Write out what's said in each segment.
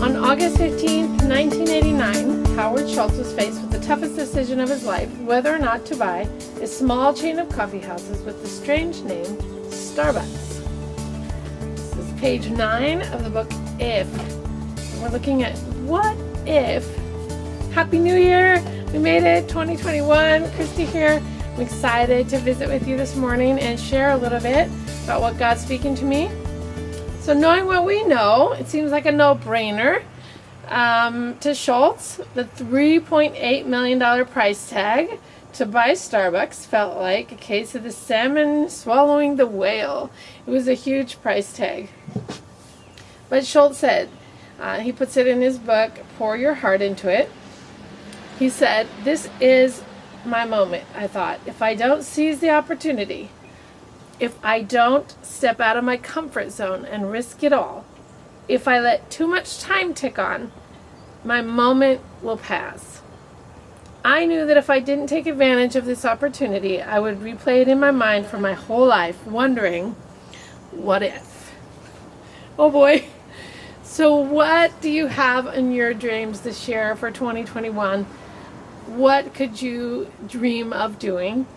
On August 15th, 1989, Howard Schultz was faced with the toughest decision of his life, whether or not to buy a small chain of coffee houses with the strange name Starbucks. This is page 9 of the book If. We're looking at what if. Happy New Year! We made it, 2021. Christy here. I'm excited to visit with you this morning and share a little bit about what God's speaking to me. So knowing what we know, it seems like a no-brainer to Schultz. The $3.8 million price tag to buy Starbucks felt like a case of the salmon swallowing the whale. It was a huge price tag. But Schultz said, he puts it in his book, Pour Your Heart Into It. He said, "This is my moment," I thought. "If I don't seize the opportunity, if I don't step out of my comfort zone and risk it all, if I let too much time tick on, my moment will pass." I knew that if I didn't take advantage of this opportunity, I would replay it in my mind for my whole life, wondering, what if? Oh boy. So what do you have in your dreams this year for 2021? What could you dream of doing?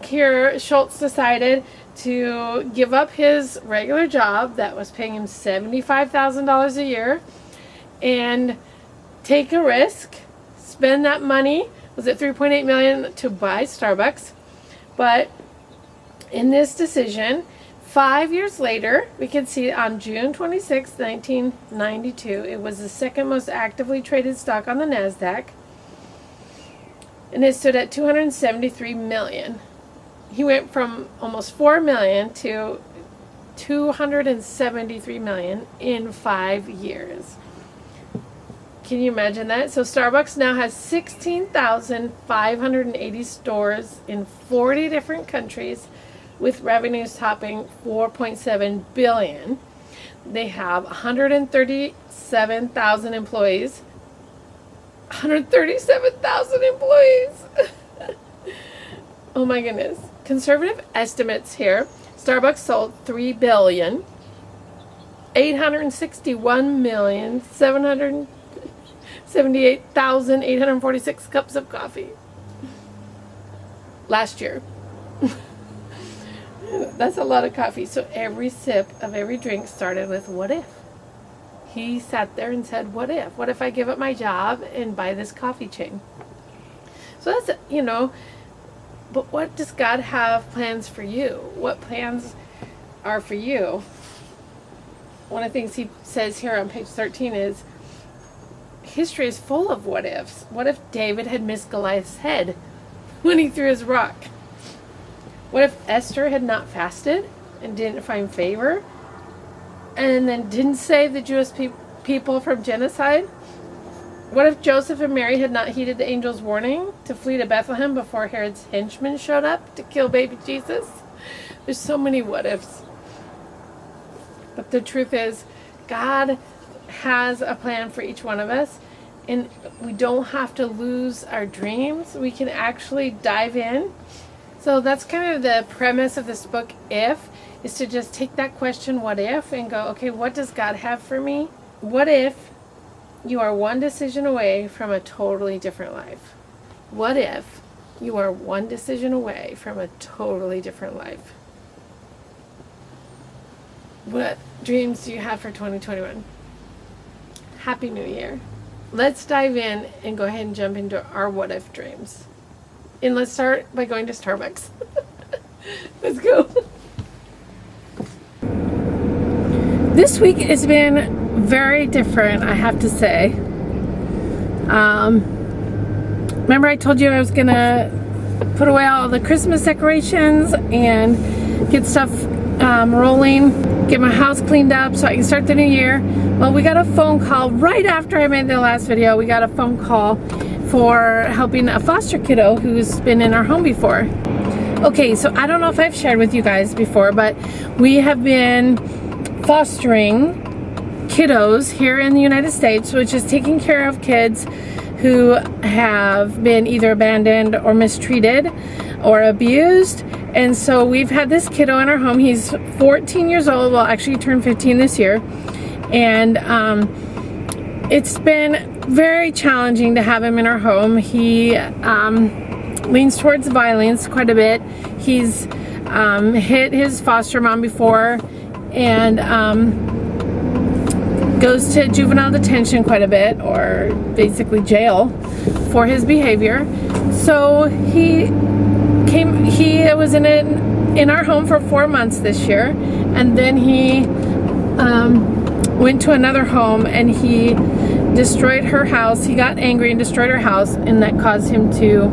Here, Schultz decided to give up his regular job that was paying him $75,000 a year and take a risk, spend that money, was it $3.8 million, to buy Starbucks. But in this decision, 5 years later, we can see on June 26, 1992, it was the second most actively traded stock on the NASDAQ, and it stood at $273 million. He went from almost $4 million to $273 million in 5 years. Can you imagine that? So Starbucks now has 16,580 stores in 40 different countries, with revenues topping $4.7 billion. They have 137,000 employees. 137,000 employees! Oh my goodness. Conservative estimates here, Starbucks sold 3,861,778,846 cups of coffee last year. That's a lot of coffee. So every sip of every drink started with what if. He sat there and said, what if? What if I give up my job and buy this coffee chain? So that's, but what does God have plans for you? What plans are for you? One of the things he says here on page 13 is, history is full of what ifs. What if David had missed Goliath's head when he threw his rock? What if Esther had not fasted and didn't find favor and then didn't save the Jewish people from genocide? What if Joseph and Mary had not heeded the angel's warning to flee to Bethlehem before Herod's henchmen showed up to kill baby Jesus? There's so many what ifs. But the truth is, God has a plan for each one of us, and we don't have to lose our dreams. We can actually dive in. So that's kind of the premise of this book, If, is to just take that question, what if, and go, okay, what does God have for me? What if you are one decision away from a totally different life? What if you are one decision away from a totally different life? What dreams do you have for 2021? Happy New Year. Let's dive in and go ahead and jump into our what if dreams. And let's start by going to Starbucks. Let's go. This week has been very different, I have to say. Remember I told you I was going to put away all the Christmas decorations and get stuff rolling, get my house cleaned up so I can start the new year. Well, we got a phone call right after I made the last video. We got a phone call for helping a foster kiddo who's been in our home before. Okay, so I don't know if I've shared with you guys before, but we have been fostering kiddos here in the United States, which is taking care of kids who have been either abandoned or mistreated or abused. And so we've had this kiddo in our home. He's 14 years old. Well, actually he turned 15 this year. And it's been very challenging to have him in our home. He leans towards violence quite a bit. He's hit his foster mom before, and goes to juvenile detention quite a bit, or basically jail, for his behavior. So he was in our home for 4 months this year, and then he went to another home and he destroyed her house. He got angry and destroyed her house, and that caused him to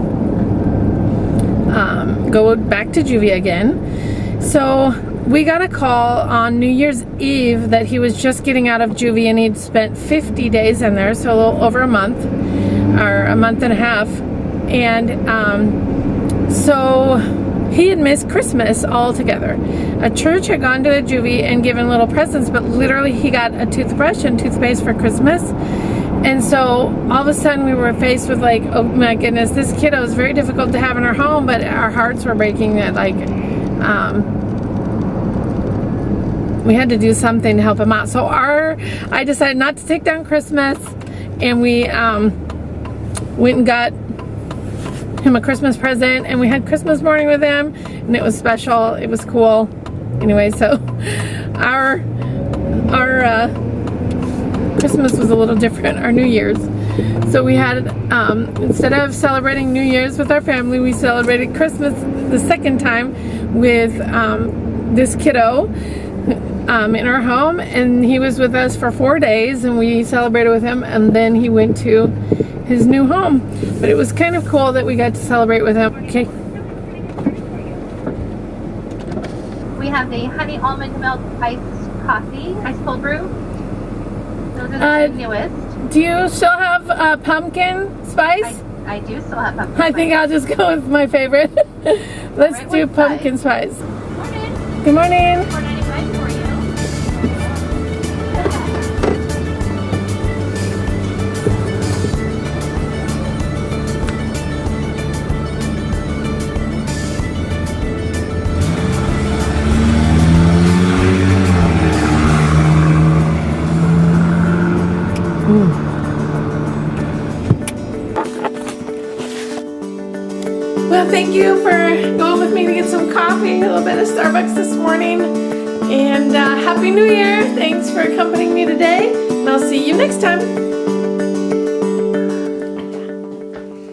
go back to juvie again. So we got a call on New Year's Eve that he was just getting out of juvie, and he'd spent 50 days in there, so a little over a month, or a month and a half. And so he had missed Christmas altogether. A church had gone to a juvie and given little presents, but literally he got a toothbrush and toothpaste for Christmas. And so all of a sudden we were faced with like, oh my goodness, this kiddo is very difficult to have in our home, but our hearts were breaking that like we had to do something to help him out. So I decided not to take down Christmas, and we went and got him a Christmas present, and we had Christmas morning with him, and it was special. It was cool. Anyway, so our Christmas was a little different, our New Year's. So we had, instead of celebrating New Year's with our family, we celebrated Christmas the second time with this kiddo in our home, and he was with us for 4 days, and we celebrated with him, and then he went to his new home. But it was kind of cool that we got to celebrate with him. Okay. We have the honey almond milk iced coffee, iced cold brew. Those are the newest. Do you still have pumpkin spice? I do still have pumpkin I think I'll just go with my favorite. Let's do pumpkin spice. Good morning. Good morning. $4.95 for you. Well, thank you for going with me to get some coffee, a little bit of Starbucks this morning. And Happy New Year. Thanks for accompanying me today. And I'll see you next time.